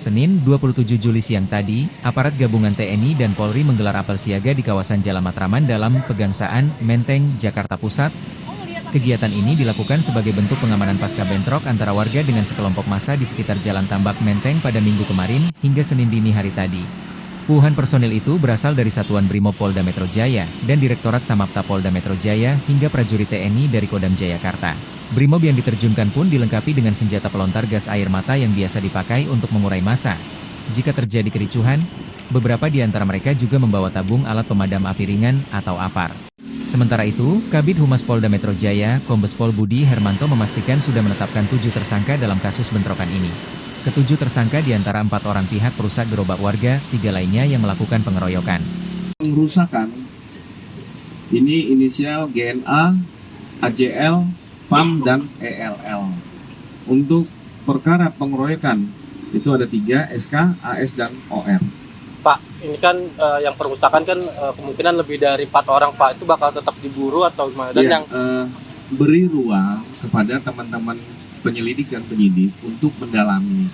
Senin, 27 Juli siang tadi, aparat gabungan TNI dan Polri menggelar apel siaga di kawasan Jalan Matraman dalam Pegangsaan, Menteng, Jakarta Pusat. Kegiatan ini dilakukan sebagai bentuk pengamanan pasca bentrok antara warga dengan sekelompok massa di sekitar Jalan Tambak Menteng pada Minggu kemarin, hingga Senin dini hari tadi. Puluhan personil itu berasal dari Satuan Brimob Polda Metro Jaya, dan Direktorat Samapta Polda Metro Jaya, hingga prajurit TNI dari Kodam Jayakarta. Brimob yang diterjunkan pun dilengkapi dengan senjata pelontar gas air mata yang biasa dipakai untuk mengurai massa. Jika terjadi kericuhan, beberapa di antara mereka juga membawa tabung alat pemadam api ringan atau APAR. Sementara itu, Kabid Humas Polda Metro Jaya, Kombes Pol Budi Hermanto memastikan sudah menetapkan 7 tersangka dalam kasus bentrokan ini. Ketujuh tersangka di antara 4 orang pihak perusak gerobak warga, 3 lainnya yang melakukan pengeroyokan. Pengerusakan, ini inisial GNA, AJL, FAM, dan ELL. Untuk perkara pengeroyokan, itu ada 3, SK, AS, dan OR. Pak, ini kan yang perusakan kan kemungkinan lebih dari 4 orang, Pak. Itu bakal tetap diburu atau gimana? Dan yang beri ruang kepada teman-teman penyelidik dan penyidik untuk mendalami.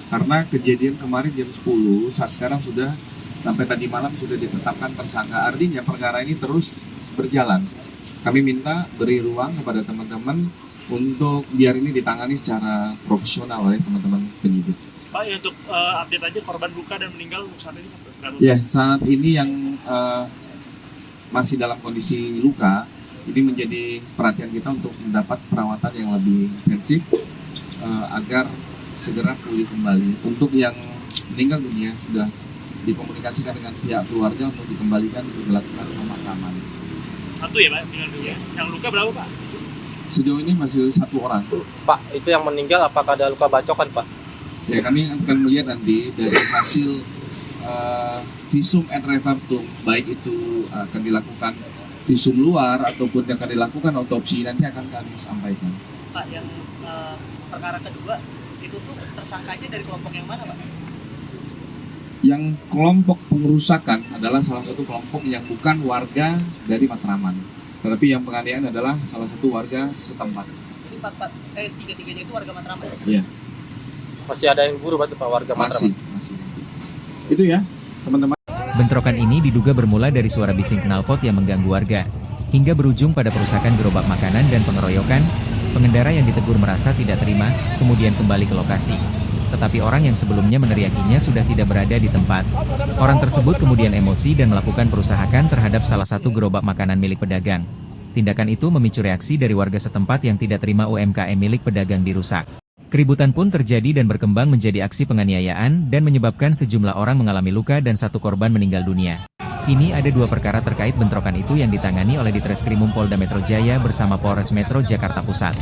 Karena kejadian kemarin jam 10, saat sekarang sudah sampai tadi malam sudah ditetapkan tersangka. Artinya perkara ini terus berjalan. Kami minta beri ruang kepada teman-teman untuk biar ini ditangani secara profesional oleh teman-teman penyidik. Pak, ya untuk update aja korban luka dan meninggal saat ini sampai berapa? Ya, saat ini yang masih dalam kondisi luka, ini menjadi perhatian kita untuk mendapat perawatan yang lebih intensif agar segera pulih kembali. Untuk yang meninggal dunia sudah dikomunikasikan dengan pihak keluarga untuk dikembalikan untuk dilakukan pemakaman. Satu ya Pak, meninggal dunia. Yang luka berapa Pak? Sejauh ini masih 1 orang. Pak, itu yang meninggal apakah ada luka bacokan, Pak? Ya, kami akan melihat nanti dari hasil visum et repertum, baik itu akan dilakukan visum luar ataupun akan dilakukan otopsi, nanti akan kami sampaikan. Pak, yang perkara kedua itu tuh tersangkanya dari kelompok yang mana, Pak? Yang kelompok pengerusakan adalah salah satu kelompok yang bukan warga dari Matraman, tetapi yang penganiayaan adalah salah satu warga setempat. Jadi tiga-tiganya itu warga Matraman? Iya. Masih ada yang buru Pak warga Matraman? Masih. Itu ya, teman-teman. Bentrokan ini diduga bermula dari suara bising knalpot yang mengganggu warga, hingga berujung pada perusakan gerobak makanan dan pengeroyokan. Pengendara yang ditegur merasa tidak terima, kemudian kembali ke lokasi. Tetapi orang yang sebelumnya meneriakinya sudah tidak berada di tempat. Orang tersebut kemudian emosi dan melakukan perusakan terhadap salah satu gerobak makanan milik pedagang. Tindakan itu memicu reaksi dari warga setempat yang tidak terima UMKM milik pedagang dirusak. Keributan pun terjadi dan berkembang menjadi aksi penganiayaan dan menyebabkan sejumlah orang mengalami luka dan 1 korban meninggal dunia. Kini ada 2 perkara terkait bentrokan itu yang ditangani oleh Ditreskrimum Polda Metro Jaya bersama Polres Metro Jakarta Pusat.